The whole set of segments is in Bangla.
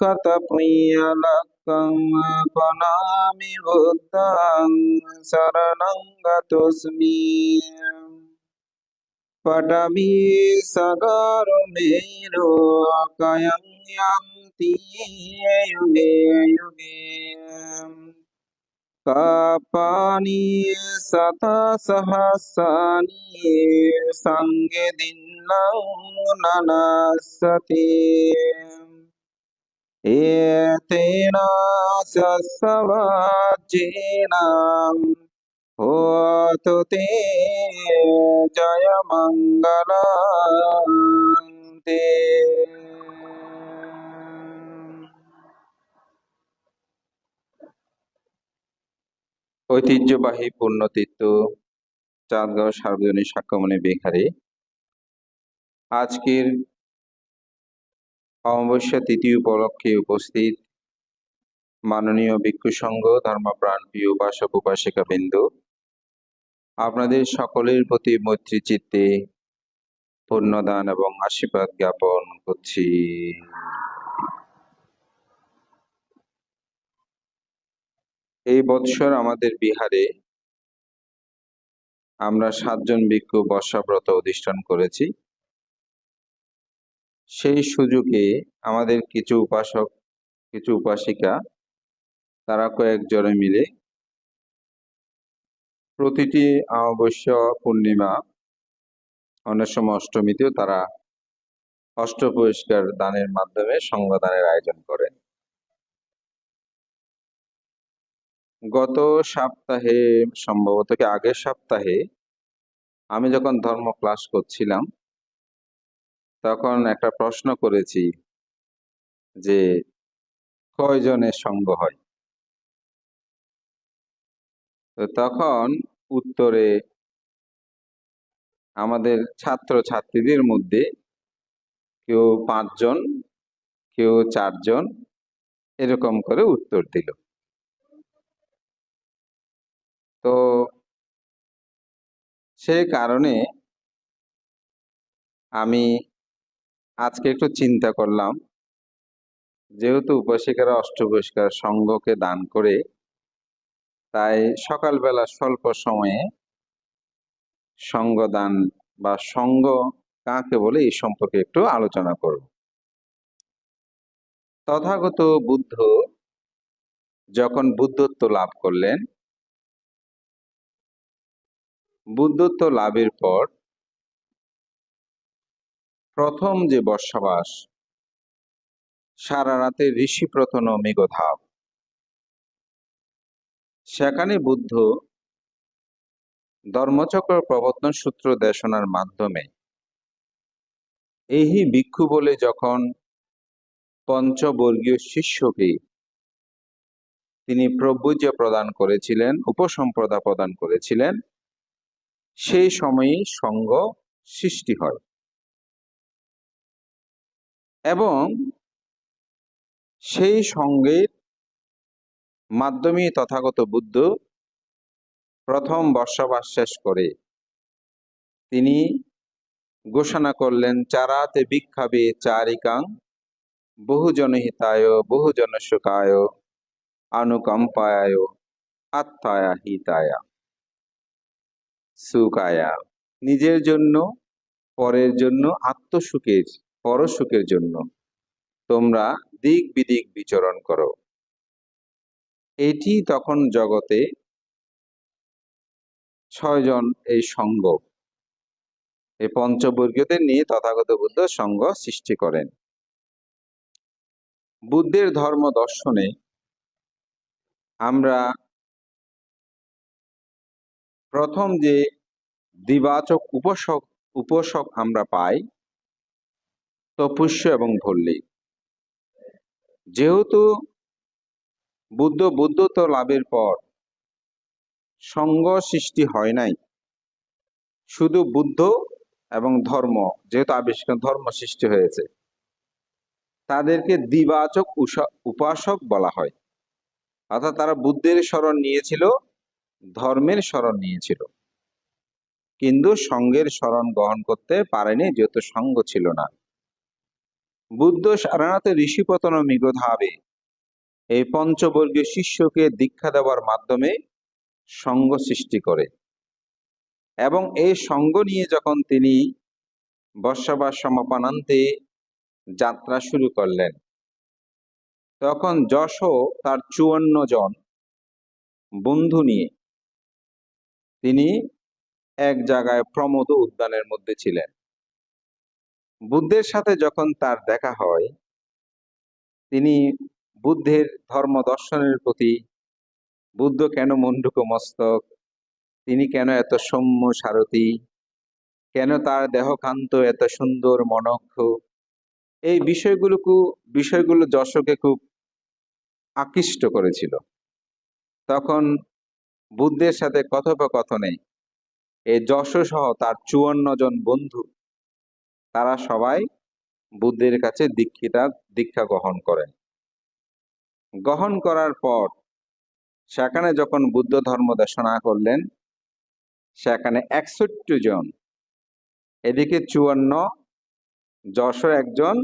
कतप्रियलक्कं पनामि बुद्धं शरणं गतोऽस्मि। पठामि सगरमेरु कयं यान्ति युगे युगे। कापानि शतसहस्राणि सङ्गे दीर्घं ननस्सति। एतेन शस्यवाज्येन होतु ते जयमङ्गलम्। ঐতিহ্যবাহী পুণ্যতীর্থ চাঁদগাঁও সার্বজনীন সাক্ষ্যমণি বিহারে আজকের অমাবস্যা তিথি উপলক্ষে উপস্থিত মাননীয় ভিক্ষু সংঘ, ধর্মপ্রাণ প্রিয় উপাসক উপাসিকা বিন্দু, আপনাদের সকলের প্রতি মৈত্রী চিত্তে পুণ্যদান এবং আশীর্বাদ জ্ঞাপন করছি। এই বৎসর আমাদের বিহারে আমরা 7 জন ভিক্ষু বর্ষাব্রত অধিষ্ঠান করেছি। সেই সুযোগে আমাদের কিছু উপাসক, কিছু উপাসিকা, তারা কয়েকজনে মিলে প্রতিটি অমাবস্যা, পূর্ণিমা, অনেক সময় অষ্টমীতেও তারা অষ্টপুরস্কার দানের মাধ্যমে সংঘদানের আয়োজন করেন। গত সপ্তাহে, সম্ভবত কি আগের সপ্তাহে, আমি যখন ধর্ম ক্লাস করছিলাম তখন একটা প্রশ্ন করেছি যে কয়জনের সঙ্গ হয়। তো তখন উত্তরে আমাদের ছাত্র ছাত্রীদের মধ্যে কেউ 5 জন, কেউ 4 জন এরকম করে উত্তর দিল। তো সেই কারণে আমি আজকে একটু চিন্তা করলাম, যেহেতু উপাসিকারা অষ্টপুরস্কার সংঘকে দান করে, তাই সকালবেলা স্বল্প সময়ে সঙ্গদান বা সঙ্গ কাকে বলে এই সম্পর্কে একটু আলোচনা করব। তথাগত বুদ্ধ যখন বুদ্ধত্ব লাভ করলেন, বুদ্ধত্ব লাভের পর প্রথম যে বর্ষাবাস, সারা রাতে ঋষি প্রথন মেঘধাব, সেখানে বুদ্ধ ধর্মচক্র প্রবর্তন সূত্র দেশনার মাধ্যমে এই ভিক্ষু বলে যখন পঞ্চবর্গীয় শিষ্যকে তিনি প্রভুজ্য প্রদান করেছিলেন, উপসম্পদা প্রদান করেছিলেন, সেই সময়েই সংঘ সৃষ্টি হয় এবং সেই সঙ্গের মাধ্যমে তথাগত বুদ্ধ প্রথম বর্ষাবাস শেষ করে তিনি ঘোষণা করলেন, চারাতে ভিক্ষাবে চারিকাং বহুজন হিতায় বহুজন সুখায় অনুকম্পায় আত্মায়া হিতায়া সুখায়া। নিজের জন্য, পরের জন্য, আত্মসুখের, পরসুখের জন্য তোমরা দিক বিদিক বিচরণ করো। এটি তখন জগতে 6 জন এই সংঘ, এই পঞ্চবর্গীয়দের নিয়ে তথাগত বুদ্ধ সংঘ সৃষ্টি করেন। বুদ্ধের ধর্ম দর্শনে আমরা প্রথম যে দ্বিবাচক উপাসক আমরা পাই তপস্য এবং ভল্লী। যেহেতু বুদ্ধত্ব লাভের পর সংঘ সৃষ্টি হয় নাই, শুধু বুদ্ধ এবং ধর্ম যেহেতু আবিষ্কার, ধর্ম সৃষ্টি হয়েছে, তাদেরকে দ্বিবাচক উপাসক বলা হয়। অর্থাৎ তারা বুদ্ধের শরণ নিয়েছিল, ধর্মের শরণ নিয়েছিল, কিন্তু সংঘের শরণ গ্রহণ করতে পারেনি, যেহেতু সংঘ ছিল না। বুদ্ধ সারানাথে ঋষিপতন মিগধাবে এই পঞ্চবর্গীয় শিষ্যকে দীক্ষা দেওয়ার মাধ্যমে সঙ্গ সৃষ্টি করে এবং এই সঙ্গ নিয়ে যখন তিনি বর্ষাবাস সমাপনান্তে যাত্রা শুরু করলেন, তখন যশো তার 54 জন বন্ধু নিয়ে তিনি এক জায়গায় প্রমোদ উদ্যানের মধ্যে ছিলেন। বুদ্ধের সাথে যখন তার দেখা হয়, তিনি বুদ্ধের ধর্ম দর্শনের প্রতি, বুদ্ধ কেন মণ্ডুক মস্তক, তিনি কেন এত সৌম্য সারথী, কেন তার দেহকান্ত এত সুন্দর মনক্ষ, এই বিষয়গুলো যশোকে খুব আকৃষ্ট করেছিল। তখন বুদ্ধের সাথে কথোপকথনে এই যশো সহ তার 54 জন বন্ধু, তারা সবাই বুদ্ধের কাছে দীক্ষা গ্রহণ করেন। গ্রহণ করার পর সেখানে যখন বুদ্ধ ধর্ম দেশনা করলেন, সেখানে 61 জন, এদিকে 54, যশোর একজন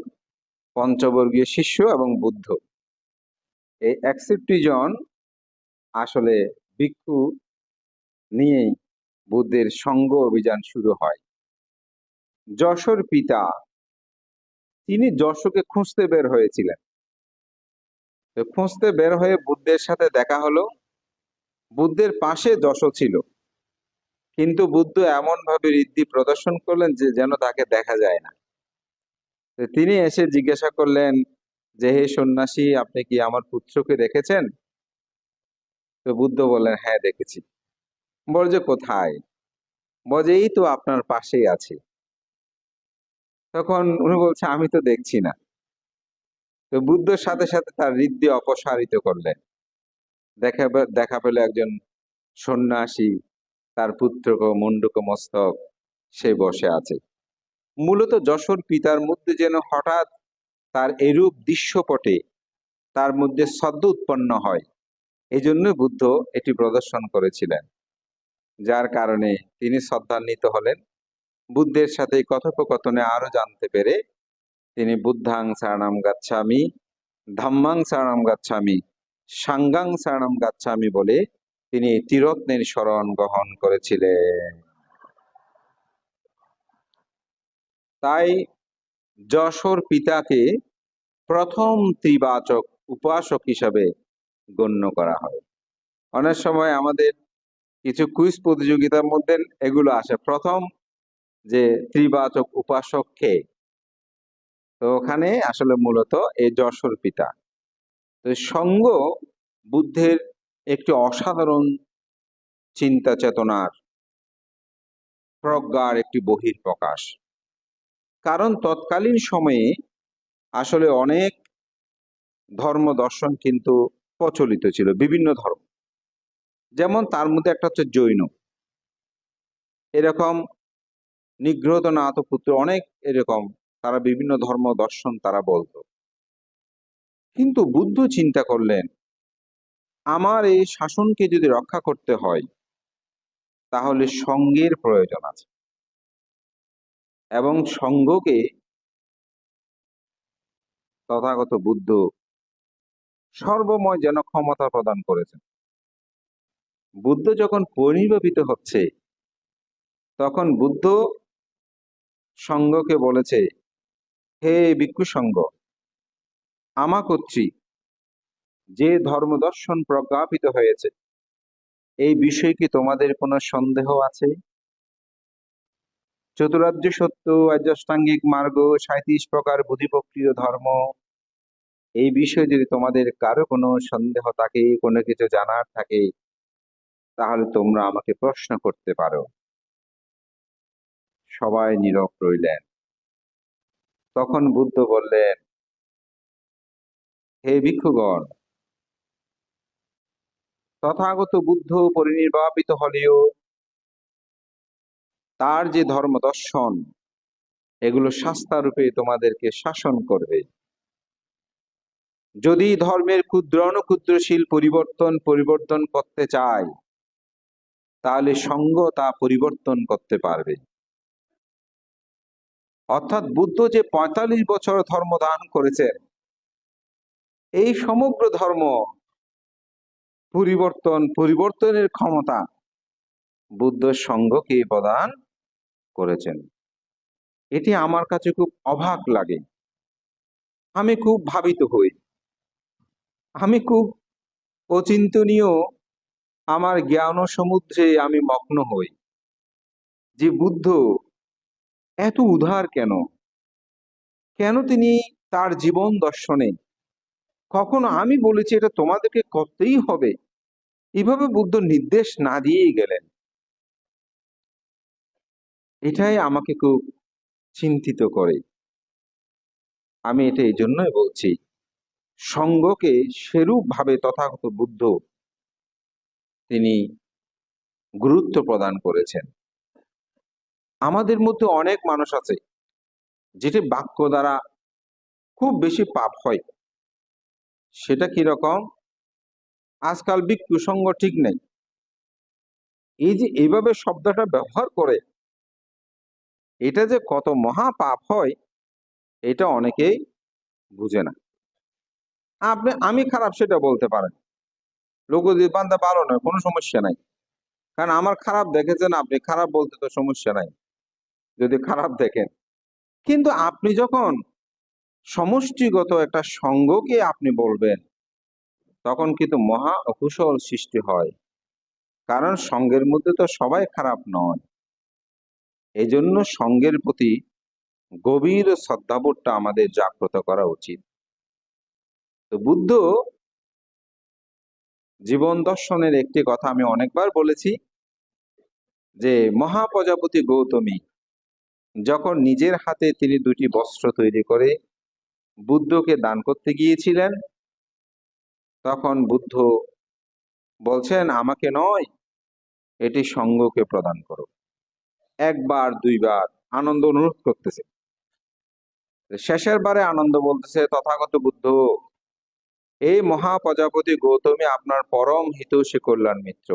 পঞ্চবর্গীয় শিষ্য এবং বুদ্ধ, এই 61 জন আসলে ভিক্ষু নিয়েই বুদ্ধের সঙ্গ অভিযান শুরু হয়। যশোর পিতা, তিনি যশোকে খুঁজতে বের হয়েছিলেন। তো খুঁজতে বের হয়ে বুদ্ধের সাথে দেখা হলো। বুদ্ধের পাশে যশো ছিল, কিন্তু বুদ্ধ এমন ভাবে ঋদ্ধি প্রদর্শন করলেন যে যেন তাকে দেখা যায় না। তো তিনি এসে জিজ্ঞাসা করলেন যে, হে সন্ন্যাসী, আপনি কি আমার পুত্রকে দেখেছেন? তো বুদ্ধ বললেন, হ্যাঁ দেখেছি। বল যে কোথায়? বলে এই তো আপনার পাশেই আছে। তখন উনি বলছে, আমি তো দেখছি না। তো বুদ্ধর সাথে সাথে তার ঋদ্ধি অপসারিত করলেন। দেখা পেল একজন সন্ন্যাসী, তার পুত্র মুন্ডুক মস্তক, সে বসে আছে। মূলত যশোর পিতার মধ্যে যেন হঠাৎ তার এরূপ দৃশ্যপটে তার মধ্যে সদ্য উৎপন্ন হয়, এই জন্য বুদ্ধ এটি প্রদর্শন করেছিলেন, যার কারণে তিনি শ্রদ্ধান্বিত হলেন। বুদ্ধের সাথে কথোপকথনে আরো জানতে পেরে তিনি বুদ্ধাং শরণং গাচ্ছামি, ধাম্মাং শরণং গাচ্ছামি, সাঙ্গাং শরণং গাচ্ছামি বলে তিনি ত্রিরত্নের শরণ গ্রহণ করেছিলেন। তাই যশোর পিতাকে প্রথম ত্রিবাচক উপাসক হিসাবে গণ্য করা হয়। অনেক সময় আমাদের কিছু কুইজ প্রতিযোগিতার মধ্যে এগুলো আসে, প্রথম যে ত্রিবাচক উপাসক কে, তো ওখানে আসলে মূলত এই যশোর পিতা। তো সঙ্গ বুদ্ধের একটি অসাধারণ চিন্তা চেতনার প্রজ্ঞার একটি বহিঃপ্রকাশ। কারণ তৎকালীন সময়ে আসলে অনেক ধর্ম দর্শন কিন্তু প্রচলিত ছিল, বিভিন্ন ধর্ম। যেমন তার মধ্যে একটা হচ্ছে জৈন, এরকম নিগৃহীতনাথ পুত্র, অনেক এরকম, তারা বিভিন্ন ধর্ম দর্শন তারা বলতো। কিন্তু বুদ্ধ চিন্তা করলেন, আমার এই শাসনকে যদি রক্ষা করতে হয় তাহলে সঙ্গের প্রয়োজন আছে, এবং সঙ্গকে তথাগত বুদ্ধ সর্বময় যেন ক্ষমতা প্রদান করেছেন। বুদ্ধ যখন পরিনির্বাপিত হচ্ছে, তখন বুদ্ধ সঙ্গকে বলেছে, হে ভিক্ষু সঙ্গ, আমা কর্তৃক যে ধর্ম দর্শন প্রজ্ঞাপিত হয়েছে, এই বিষয়ে কি তোমাদের কোনো সন্দেহ আছে? চতুরার্য সত্য, আর্যাষ্টাঙ্গিক মার্গ, 37 প্রকার বুদ্ধিপ্রক্রিয় ধর্ম, এই বিষয়ে যদি তোমাদের কারো কোনো সন্দেহ থাকে, কোনো কিছু জানার থাকে, তাহলে তোমরা আমাকে প্রশ্ন করতে পারো। সবাই নীরব রইলেন। তখন বুদ্ধ বললেন, হে ভিক্ষুগণ, তথাগত বুদ্ধ পরিনির্বাপিত হলেও তার যে ধর্ম দর্শন, এগুলো শাস্ত্রারূপে তোমাদেরকে শাসন করবে। যদি ধর্মের ক্ষুদ্রাণুক্ষুদ্রশীল পরিবর্তন করতে চায়, তাহলে সঙ্গ তা পরিবর্তন করতে পারবে। অর্থাৎ বুদ্ধ যে ৪৫ বছর ধর্ম দান করেছেন, এই সমগ্র ধর্ম পরিবর্তনের ক্ষমতা বুদ্ধ সঙ্ঘকে প্রদান করেছেন। এটি আমার কাছে খুব অবাক লাগে, আমি খুব ভাবিত হই, আমি খুব অচিন্তনীয়, আমার জ্ঞান সমুদ্রে আমি মগ্ন হই যে বুদ্ধ এত উদার কেন, কেন তিনি তার জীবন দর্শনে কখনো আমি বলেছি এটা তোমাদেরকে করতেই হবে এভাবে বুদ্ধ নির্দেশ না দিয়েই গেলেন। এটাই আমাকে খুব চিন্তিত করে। আমি এটা এই জন্যই বলছি, সঙ্ঘকে সেরূপ ভাবে তথাগত বুদ্ধ তিনি গুরুত্ব প্রদান করেছেন। আমাদের মধ্যে অনেক মানুষ আছে যেটি বাক্য দ্বারা খুব বেশি পাপ হয়। সেটা কিরকম? আজকাল ভিক্ষু সঙ্গ ঠিক নেই, এই যে এইভাবে শব্দটা ব্যবহার করে, এটা যে কত মহা পাপ হয় এটা অনেকেই বুঝে না। আমি খারাপ সেটা বলতে পারেন, লোক যদি বান্দা ভালো নয় কোনো সমস্যা নাই, কারণ আমার খারাপ দেখেছেন, আপনি খারাপ বলতে তো সমস্যা নাই যদি খারাপ দেখেন। কিন্তু আপনি যখন সমষ্টিগত একটা সঙ্গকে আপনি বলবেন, তখন কিন্তু মহা অকুশল সৃষ্টি হয়, কারণ সঙ্গের মধ্যে তো সবাই খারাপ নয়। এই জন্য সঙ্গের প্রতি গভীর শ্রদ্ধাবোধটা আমাদের জাগ্রত করা উচিত। তো বুদ্ধ জীবন দর্শনের একটি কথা আমি অনেকবার বলেছি, যে মহাপ্রজাপতি গৌতমী যখন নিজের হাতে তিনি দুটি বস্ত্র তৈরি করে বুদ্ধকে দান করতে গিয়েছিলেন, তখন বুদ্ধ বলছেন আমাকে নয়, এটি সঙ্গকে প্রদান করো। একবার দুইবার আনন্দ অনুরোধ করতেছে, শেষের বারে আনন্দ বলতেছে তথাগত বুদ্ধ, এই মহাপ্রজাপতি গৌতমী আপনার পরম হিতৈষী কল্যাণ মিত্র।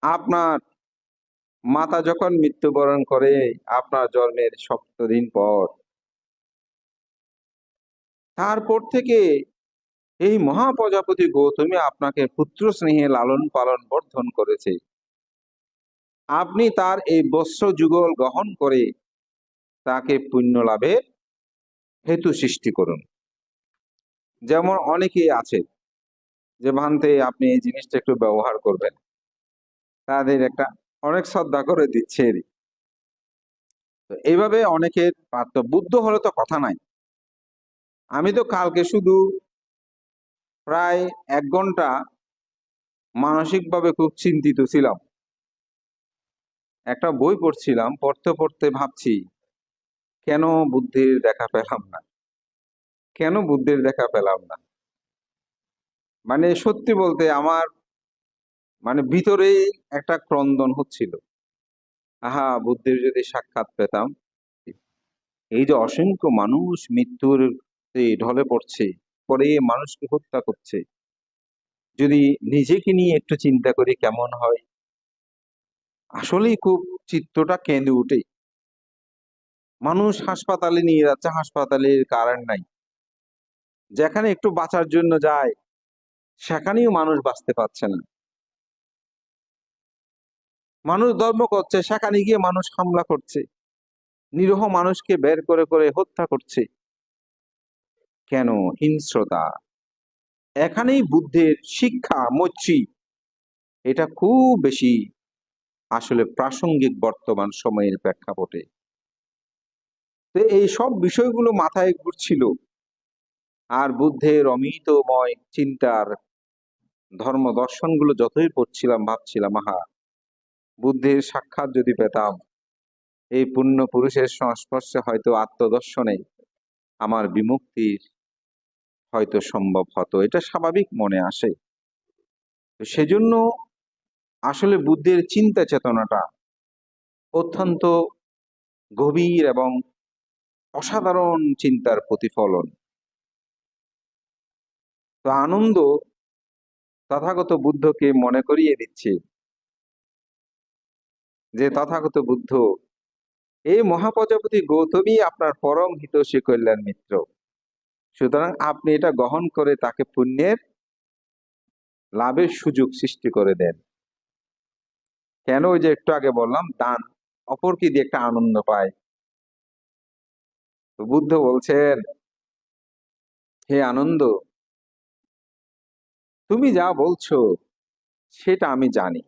আপনার মাতা যখন মৃত্যুবরণ করে আপনার জন্মের ৭ দিন পর, তারপর থেকে এই মহাপ্রজাপতি গৌতমী আপনাকে পুত্র স্নেহে লালন পালন বর্ধন করেছে। আপনি তার এই বস্ত্র যুগল গ্রহণ করে তাকে পুণ্য লাভের হেতু সৃষ্টি করুন। যেমন অনেকেই আছে যে ভান্তে আপনি এই জিনিসটা একটু ব্যবহার করবেন, তাদের একটা অনেক শ্রদ্ধা করে দিচ্ছে। তো এইভাবে অনেকের পার্থ বুদ্ধ হলে তো কথা নাই। আমি তো কালকে শুধু প্রায় 1 ঘন্টা মানসিকভাবে খুব চিন্তিত ছিলাম। একটা বই পড়ছিলাম, পড়তে পড়তে ভাবছি কেন বুদ্ধের দেখা পেলাম না, কেন বুদ্ধের দেখা পেলাম না। মানে সত্যি বলতে আমার ভিতরেই একটা ক্রন্দন হচ্ছিল, আহা বুদ্ধের যদি সাক্ষাৎ পেতাম। এই যে অসংখ্য মানুষ মৃত্যুর ঢলে পড়ছে, পরে মানুষকে হত্যা করছে, যদি নিজেকে নিয়ে একটু চিন্তা করি কেমন হয়। আসলেই খুব চিত্তটা কেঁদে উঠে। মানুষ হাসপাতালে নিয়ে যাচ্ছে, হাসপাতালের কারেন্ট নাই, যেখানে একটু বাঁচার জন্য যায় সেখানেও মানুষ বাঁচতে পারছে না। মানুষ ধর্ম করছে, সেখানে গিয়ে মানুষ হামলা করছে, নিরীহ মানুষকে বের করে করে হত্যা করছে। কেন? হিংস্রতা। এখানেই বুদ্ধের শিক্ষা মৈত্রী এটা খুব বেশি আসলে প্রাসঙ্গিক বর্তমান সময়ের প্রেক্ষাপটে। তো এই সব বিষয়গুলো মাথায় ঘুরছিল, আর বুদ্ধের অমিতময় চিন্তার ধর্ম দর্শনগুলো যতই পড়ছিলাম ভাবছিলাম, আহা বুদ্ধের সাক্ষাৎ যদি পেতাম, এই পুণ্য পুরুষের সংস্পর্শে হয়তো আত্মদর্শনে আমার বিমুক্তির হয়তো সম্ভব হতো। এটা স্বাভাবিক মনে আসে। তো সেজন্য আসলে বুদ্ধের চিন্তা চেতনাটা অত্যন্ত গভীর এবং অসাধারণ চিন্তার প্রতিফলন। তো আনন্দ তথাগত বুদ্ধকে মনে করিয়ে দিচ্ছে যে তথাগত বুদ্ধ এই মহাপ্রজাপতি গৌতমী আপনার পরম হিতৈষী কল্যাণ মিত্র। সুতরাং আপনি এটা গ্রহণ করে তাকে পুণ্যের লাভের সুযোগ সৃষ্টি করে দেন। কেন? ওই যে একটু আগে বললাম, দান অপরকে দিয়ে একটা আনন্দ পায়। তো বুদ্ধ বলছেন, হে আনন্দ, তুমি যা বলছো সেটা আমি জানি।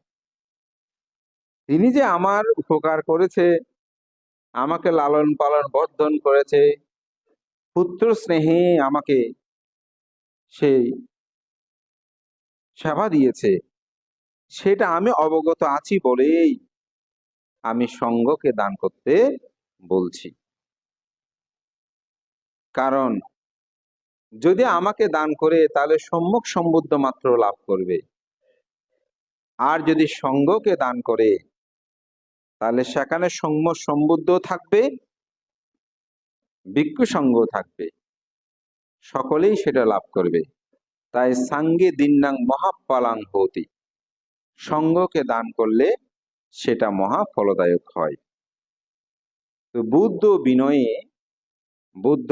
তিনি যে আমার উপকার করেছে, আমাকে লালন পালন বর্ধন করেছে, পুত্র স্নেহে আমাকে সেই সেবা দিয়েছে, সেটা আমি অবগত আছি বলেই আমি সঙ্গকে দান করতে বলছি। কারণ যদি আমাকে দান করে তাহলে সম্যক সম্বুদ্ধ মাত্র লাভ করবে, আর যদি সঙ্গকে দান করে তাহলে সেখানে সম্যক সম্বুদ্ধ থাকবে, ভিক্ষু সঙ্গ থাকবে, সকলেই সেটা লাভ করবে। তাই সাঙ্গে দিন্নাং মহাফলাং হতি, সঙ্গকে দান করলে সেটা মহা ফলদায়ক হয়। তো বুদ্ধ বিনয়ে বুদ্ধ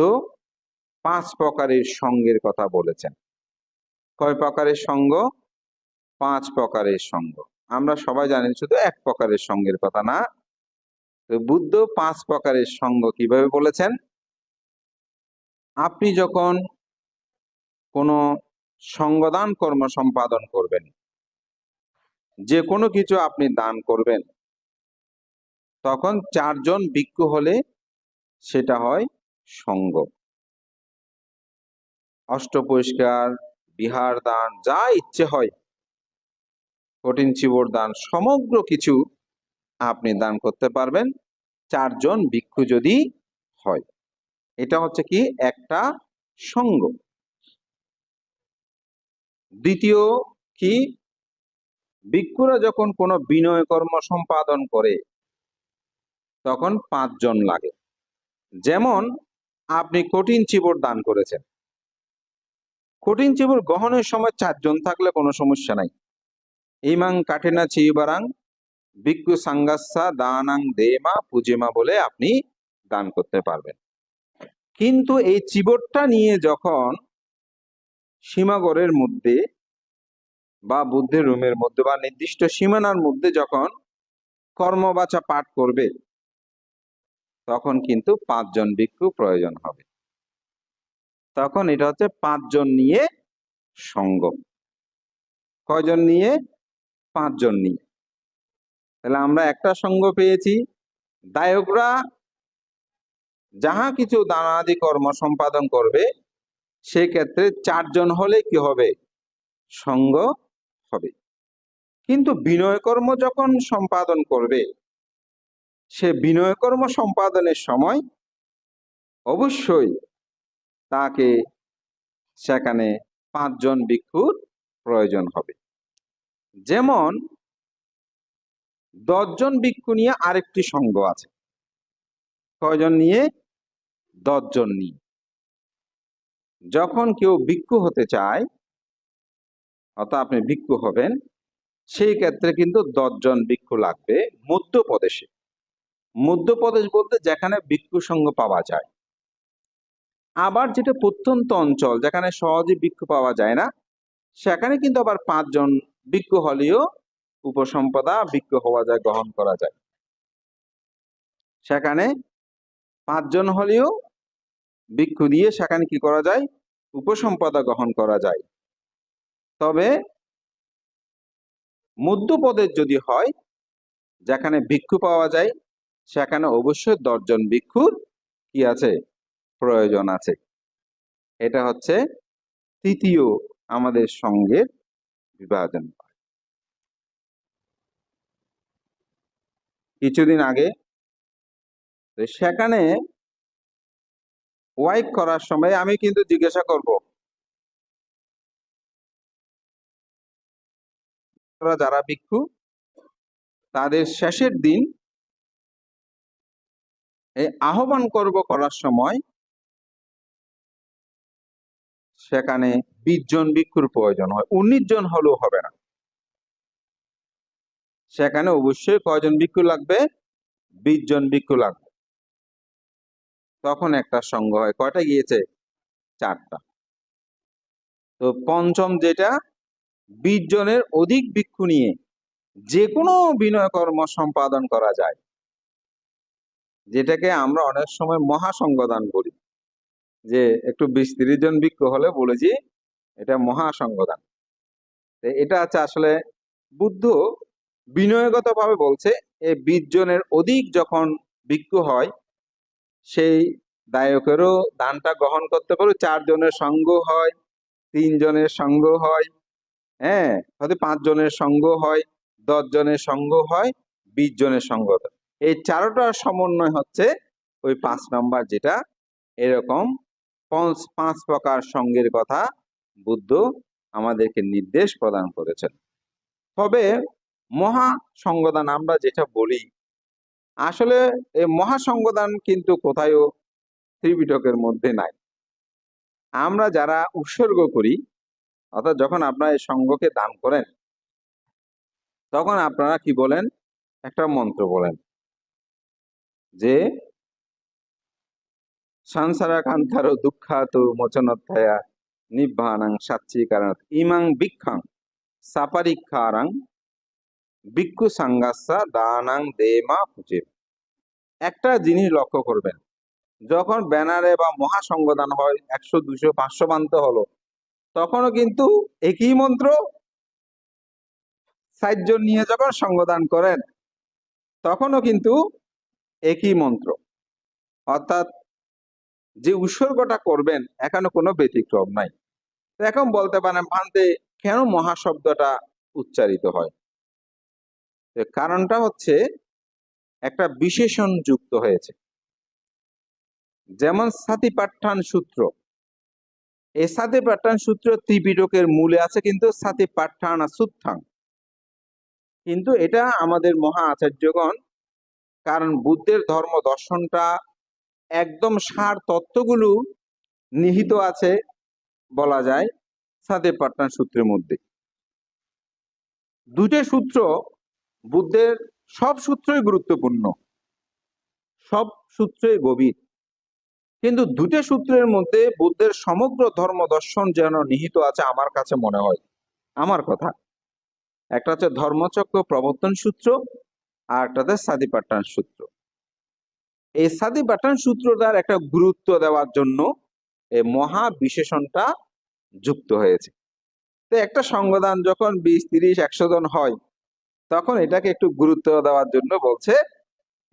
5 প্রকারের সঙ্গের কথা বলেছেন। কয় প্রকারের সঙ্গ? 5 প্রকারের সঙ্গ। আমরা সবাই জানি শুধু এক প্রকারের সঙ্গের কথা না। তো বুদ্ধ 5 প্রকারের সঙ্গ কিভাবে বলেছেন? আপনি যখন কোনো সঙ্গদান কর্ম সম্পাদন করবেন, যে কোনো কিছু আপনি দান করবেন, তখন 4 জন ভিক্ষু হলে সেটা হয় সঙ্গ। অষ্ট পরিষ্কার, বিহার দান, যা ইচ্ছে হয়, কঠিন চিবর দান, সমগ্র কিছু আপনি দান করতে পারবেন 4 জন ভিক্ষু যদি হয়। এটা হচ্ছে কি একটা সঙ্গ। দ্বিতীয় কি, ভিক্ষুরা যখন কোনো বিনয় কর্ম সম্পাদন করে তখন 5 জন লাগে। যেমন আপনি কঠিন চিবর দান করেছেন, কঠিন চিবর গ্রহণের সময় 4 জন থাকলে কোনো সমস্যা নাই। ইমাং কাঠিনা চিবারাং ভিক্ষু সাঙ্গাসা দানাং দেমা পুজেমা বলে আপনি দান করতে পারবেন। কিন্তু এই চিবরটা নিয়ে যখন সীমাগরের মধ্যে বা বুদ্ধের রুমের মধ্যে বা নির্দিষ্ট সীমানার মধ্যে যখন কর্মবাচা পাঠ করবে, তখন কিন্তু 5 জন ভিক্ষু প্রয়োজন হবে। তখন এটা হচ্ছে 5 জন নিয়ে সঙ্গ। কয়জন নিয়ে? 5 জন নিয়ে। তাহলে আমরা একটা সঙ্গ পেয়েছি, দায়করা যাহা কিছু দানাদি কর্ম সম্পাদন করবে সেক্ষেত্রে 4 জন হলে কি হবে? সঙ্গ হবে। কিন্তু বিনয় কর্ম যখন সম্পাদন করবে, সে বিনয় কর্ম সম্পাদনের সময় অবশ্যই তাকে সেখানে 5 জন ভিক্ষুর প্রয়োজন হবে। যেমন 10 জন ভিক্ষু নিয়ে আরেকটি সঙ্গ আছে। কয়জন নিয়ে? 10 জন নিয়ে। যখন কেউ ভিক্ষু হতে চায়, অর্থাৎ আপনি ভিক্ষু হবেন, সেই ক্ষেত্রে কিন্তু 10 জন ভিক্ষু লাগবে মধ্যপ্রদেশে। মধ্যপ্রদেশ বলতে যেখানে ভিক্ষু সংঘ পাওয়া যায়। আবার যেটা প্রত্যন্ত অঞ্চল, যেখানে সহজে ভিক্ষু পাওয়া যায় না, সেখানে কিন্তু আবার 5 জন ভিক্ষু হলেও উপসম্পদা ভিক্ষু হওয়া যায়, গ্রহণ করা যায়। সেখানে 5 জন হলেও ভিক্ষু দিয়ে সেখানে কি করা যায়? উপসম্পদা গ্রহণ করা যায়। তবে মধ্যপ্রদেশ যদি হয়, যেখানে ভিক্ষু পাওয়া যায়, সেখানে অবশ্যই 10 জন ভিক্ষুর কি আছে? প্রয়োজন আছে। এটা হচ্ছে তৃতীয় আমাদের সঙ্গের বিভাজন। কিছুদিন আগে সেখানে ওয়াইক করার সময় আমি কিন্তু জিজ্ঞাসা করব, যারা ভিক্ষু তাদের শেষের দিন এই আহ্বান করব করার সময় সেখানে 20 জন ভিক্ষুর প্রয়োজন হয়, 19 জন হলেও হবে না। সেখানে অবশ্যই কয়জন ভিক্ষু লাগবে? 20 জন ভিক্ষু লাগবে। তখন একটা সঙ্গ হয়। কয়টা গিয়েছে? 4টা। তো পঞ্চম যেটা, 20 জনের অধিক ভিক্ষু নিয়ে যে কোনো বিনয় কর্ম সম্পাদন করা যায়, যেটাকে আমরা অনেক সময় মহাসঙ্গদান বলি। যে একটু 20-30 জন ভিক্ষু হলে বলেছি এটা মহাসঙ্গদান। এটা আছে আসলে বুদ্ধ বিনয়গত ভাবে বলছে, এই 20 জনের অধিক যখন ভিক্ষু হয়, সেই দায়কেরও দানটা গ্রহণ করতে পারো। 4 জনের সঙ্গ হয়, 3 জনের সঙ্গ হয়, হ্যাঁ, হয়তো 5 জনের সঙ্গ হয়, 10 জনের সঙ্গ হয়, 20 জনের সঙ্গ হয়। এই চারোটার সমন্বয় হচ্ছে ওই 5 নাম্বার যেটা। এরকম 5 প্রকার সঙ্গের কথা বুদ্ধ আমাদেরকে নির্দেশ প্রদান করেছেন। তবে মহাসঙ্গদান আমরা যেটা বলি, আসলে এই মহাসঙ্গদান কিন্তু কোথায়ও ত্রিপিটকের মধ্যে নাই। আমরা যারা উৎসর্গ করি, অর্থাৎ যখন আপনারা এই সঙ্গকে দান করেন, তখন আপনারা কি বলেন? একটা মন্ত্র বলেন যে সংসারাকান্তার দুঃখাত মোচনত্থায়া নিব্বানাং সাচ্চিকারণ ইমাং ভিক্ষাং সাপারিক্ষারাং ভিক্ষু সাঙ্গাসা দানাং দেমা পুচে। একটা জিনিস লক্ষ্য করবেন, যখন ব্যানারে বা মহাসঙ্গদান হয়, 100, 200, 500 বানতে হলো, তখনও কিন্তু একই মন্ত্র। 60 জন নিয়ে যখন সঙ্গদান করেন, তখনও কিন্তু একই মন্ত্র। অর্থাৎ যে উৎসর্গটা করবেন, এখানে কোনো ব্যতিক্রম নাই। এখন বলতে পারেন ভান্তে কেন মহাশব্দটা উচ্চারিত হয়? কারণটা হচ্ছে একটা বিশেষণ যুক্ত হয়েছে। যেমন সাতিপাট্টান সূত্র, এই সাতিপাট্টান সূত্র ত্রিপিটকের মূলে আছে, কিন্তু সাতিপাট্টানা সূত্রাং, কিন্তু এটা আমাদের মহা আচার্যগণ, কারণ বুদ্ধের ধর্ম দর্শনটা একদম সার তত্ত্বগুলো নিহিত আছে বলা যায় সাতিপাট্টান সূত্রের মধ্যে। দুটো সূত্র, বুদ্ধের সব সূত্রই গুরুত্বপূর্ণ, সব সূত্রই গভীর, কিন্তু দুটো সূত্রের মধ্যে বুদ্ধের সমগ্র ধর্ম দর্শন যেন নিহিত আছে আমার কাছে মনে হয়। আমার কথা, একটা হচ্ছে ধর্মচক্র প্রবর্তন সূত্র, আর একটা হচ্ছে সাতিপাট্টান সূত্র। এই সাতিপাট্টান সূত্রটার একটা গুরুত্ব দেওয়ার জন্য এই মহা বিশেষণটা যুক্ত হয়েছে। তো একটা সঙ্গদান যখন 20, 30, 100 জন হয়, তখন এটাকে একটু গুরুত্ব দেওয়ার জন্য বলছে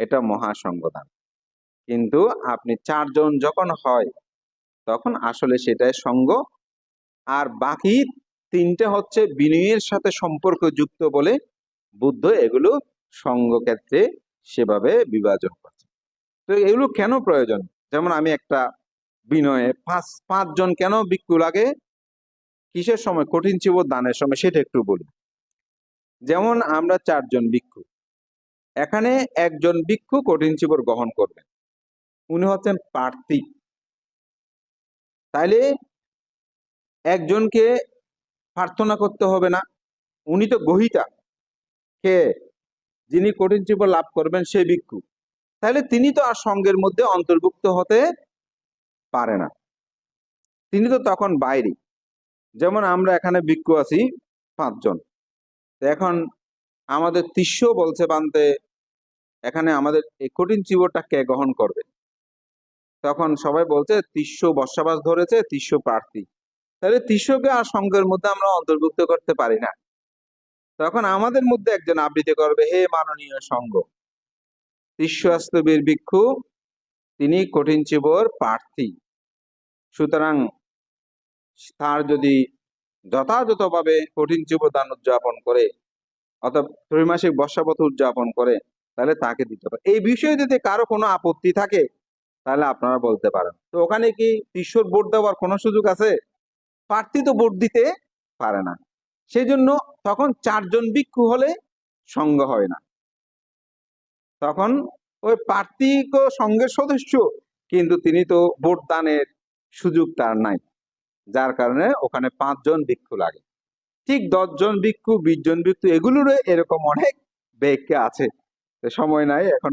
এটা মহাসঙ্গদান। কিন্তু আপনি 4 জন যখন হয়, তখন আসলে সেটাই সঙ্গ, আর বাকি 3টে হচ্ছে বিনয়ের সাথে সম্পর্ক যুক্ত বলে বুদ্ধ এগুলো সঙ্গ ক্ষেত্রে সেভাবে বিভাজন করছে। তো এগুলো কেন প্রয়োজন? যেমন আমি একটা বিনয়ে 5 জন কেন ভিক্ষু লাগে, কিসের সময়? কঠিন চিবর দানের সময়, সেটা একটু বলি। যেমন আমরা 4 জন ভিক্ষু, এখানে একজন ভিক্ষু কঠিন চিবর গ্রহণ করবেন, উনি হচ্ছেন প্রার্থী। তাইলে একজনকে প্রার্থনা করতে হবে না, উনি তো গ্রহীতা। কে? যিনি কঠিন চিবর লাভ করবেন সেই ভিক্ষু। তাহলে তিনি তো আর সঙ্গের মধ্যে অন্তর্ভুক্ত হতে পারে না, তিনি তো তখন বাইরে। যেমন আমরা এখানে ভিক্ষু আছি 5 জন, এখন আমাদের তিস্য বলছে বানতে এখানে আমাদের এই কঠিন চিবরটা কে গ্রহণ করবে? তখন সবাই বলছে তিস্য বর্ষাবাস ধরেছে, তিস্য প্রার্থী। তাহলে তিস্যকে আর সঙ্গের মধ্যে আমরা অন্তর্ভুক্ত করতে পারি না। তখন আমাদের মধ্যে একজন আবৃত্তি করবে, হে মাননীয় সঙ্গ, তিস্যস্তবীর ভিক্ষু তিনি কঠিন চিবর প্রার্থী, সুতরাং তার যদি যথাযথভাবে কঠিন চিবদান উদযাপন করে অথবা ত্রৈমাসিক বর্ষাপথ উদযাপন করে, তাহলে তাকে দিতে পারে। এই বিষয়ে যদি কারো কোনো আপত্তি থাকে, তাহলে আপনারা বলতে পারেন। তো ওখানে কি তিস্যর ভোট দেওয়ার কোনো সুযোগ আছে? প্রার্থী তো ভোট দিতে পারে না। সেই জন্য তখন 4 জন ভিক্ষু হলে সঙ্গ হয় না, তখন ওই প্রার্থী সঙ্গের সদস্য, কিন্তু তিনি তো ভোট দানের সুযোগ তার নাই, যার কারণে ওখানে 5 জন ভিক্ষু লাগে। ঠিক 10 জন ভিক্ষু, 20 জন ভিক্ষু, এগুলোরও এরকম অনেক ব্যাখ্যা আছে। সময় নাই, এখন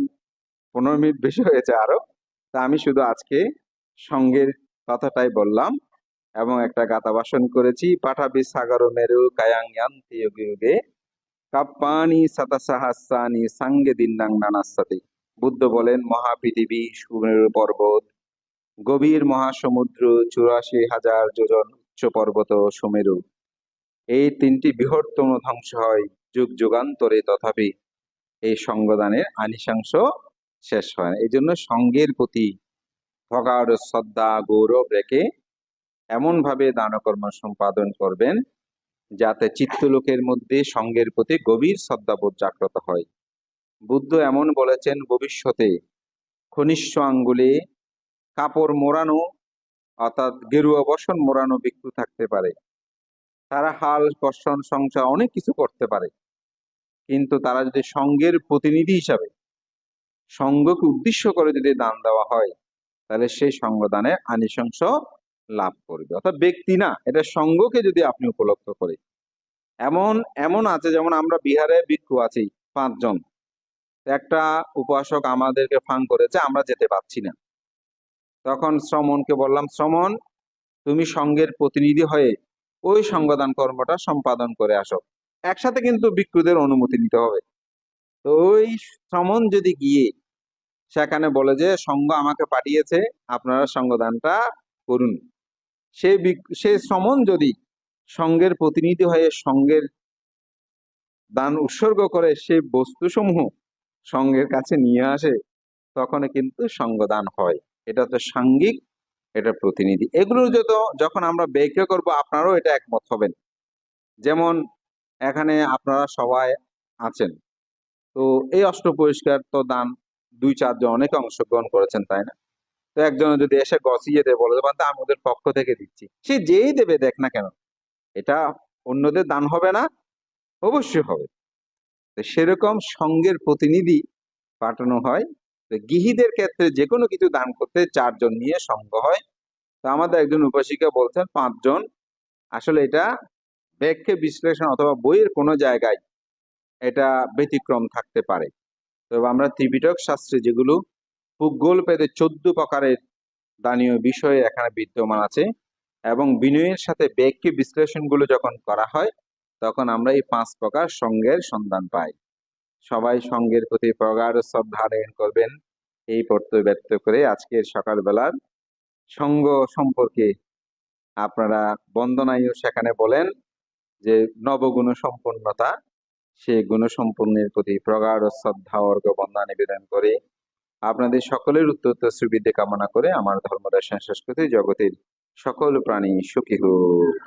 15 মিনিট বেশি হয়েছে আরো, তা আমি শুধু আজকে সঙ্গের কথাটাই বললাম এবং একটা গাথা ভাষণ করেছি। পাঠাবি সাগর মেরু কায়াঙ্গান্তি যুগে যুগে কাপ্পানি সাতাসাহাসানি সাঙ্গে দিন্নাং নানাসাতি। বুদ্ধ বলেন, মহাপৃথিবী, সুমেরু পর্বত, গভীর মহাসমুদ্র, ৮৪,০০০ যোজন উচ্চ পর্বত সুমেরু, এই তিনটি বৃহত্তম ধ্বংস হয় যুগ যুগান্তরে, তথাপি এই সঙ্গদানের আনিশাংস শেষ হয় না। এই জন্য সঙ্গের প্রতি প্রগাঢ় শ্রদ্ধা গৌরব রেখে এমন ভাবে দান কর্ম সম্পাদন করবেন যাতে চিত্তলোকের মধ্যে সঙ্গের প্রতি গভীর শ্রদ্ধাবোধ জাগ্রত হয়। বুদ্ধ এমন বলেছেন, ভবিষ্যতে কনিষ্ঠ আঙ্গুলে কাপড় মোড়ানো অর্থাৎ গেরুয়া বসন মোড়ানো ভিক্ষু থাকতে পারে। তারা হাল কর্ষণ সংসার অনেক কিছু করতে পারে, কিন্তু তারা যদি সঙ্গের প্রতিনিধি হিসাবে সঙ্গকে উদ্দেশ্য করে যদি দান দেওয়া হয়, তাহলে সেই সঙ্গদানে আনিশংস লাভ করবে। অর্থাৎ ব্যক্তি না, এটা সঙ্গকে যদি আপনি উপলব্ধ করে। এমন এমন আছে, যেমন আমরা বিহারে ভিক্ষু আছি ৫ জন, একটা উপাসক আমাদেরকে ফাং করেছে, আমরা যেতে পারছি না। তখন শ্রমণকে বললাম, শ্রমণ, তুমি সঙ্গের প্রতিনিধি হয়ে ওই সঙ্গদান কর্মটা সম্পাদন করে আসো। একসাথে কিন্তু ভিক্ষুদের অনুমতি নিতে হবে। তো ওই শ্রমণ যদি গিয়ে সেখানে বলে যে সঙ্গ আমাকে পাঠিয়েছে, আপনারা সঙ্গদানটা করুন, সেই শ্রমণ যদি সঙ্গের প্রতিনিধি হয়ে সঙ্গের দান উৎসর্গ করে সেই বস্তুসমূহ সঙ্গের কাছে নিয়ে আসে, তখন কিন্তু সঙ্গদান হয়। এটা তো সাঙ্গিক, এটা প্রতিনিধি। এগুলো যখন আমরা ব্যাখ্যা করব, আপনারাও এটা একমত হবেন। যেমন এখানে আপনারা সবাই আছেন, তো এই অষ্টপরিষ্কার তো দান ২-৪ জন অনেকে অংশগ্রহণ করেছেন, তাই না? তো একজন যদি এসে গছিয়ে দেয়, বলে দেবেন আমি ওদের পক্ষ থেকে দিচ্ছি, সে যেই দেবে দেখ না কেন, এটা অন্যদের দান হবে না? অবশ্যই হবে। তো সেরকম সঙ্গের প্রতিনিধি পাঠানো হয়। তো গৃহীদের ক্ষেত্রে যে কোনো কিছু দান করতে ৪ জন নিয়ে সঙ্গ হয়। তো আমাদের একজন উপাসিকা বলছেন ৫ জন। আসলে এটা ব্যাখ্যা বিশ্লেষণ অথবা বইয়ের কোনো জায়গায় এটা ব্যতিক্রম থাকতে পারে। তবে আমরা ত্রিপিটক শাস্ত্রে যেগুলো ভূগোল পেদে ১৪ প্রকারের দানীয় বিষয় এখানে বিদ্যমান আছে, এবং বিনয়ের সাথে ব্যাখ্যা বিশ্লেষণগুলো যখন করা হয়, তখন আমরা এই ৫ প্রকার সঙ্গের সন্ধান পাই। সবাই সঙ্গের প্রতি প্রগাঢ় শ্রদ্ধা জ্ঞান করবেন, এই প্রত্যয় ব্যক্ত করে আজকের সকালবেলার সঙ্গ সম্পর্কে আপনারা বন্দনায়ও সেখানে বলেন যে নবগুণ সম্পন্নতা, সেই গুণ সম্পন্নের প্রতি প্রগাঢ় শ্রদ্ধা অর্ঘ বন্দনা নিবেদন করে আপনাদের সকলের উত্তর সুবিধে কামনা করে আমার ধর্মদর্শন শেষ করতে, জগতের সকল প্রাণী সুখী হোক।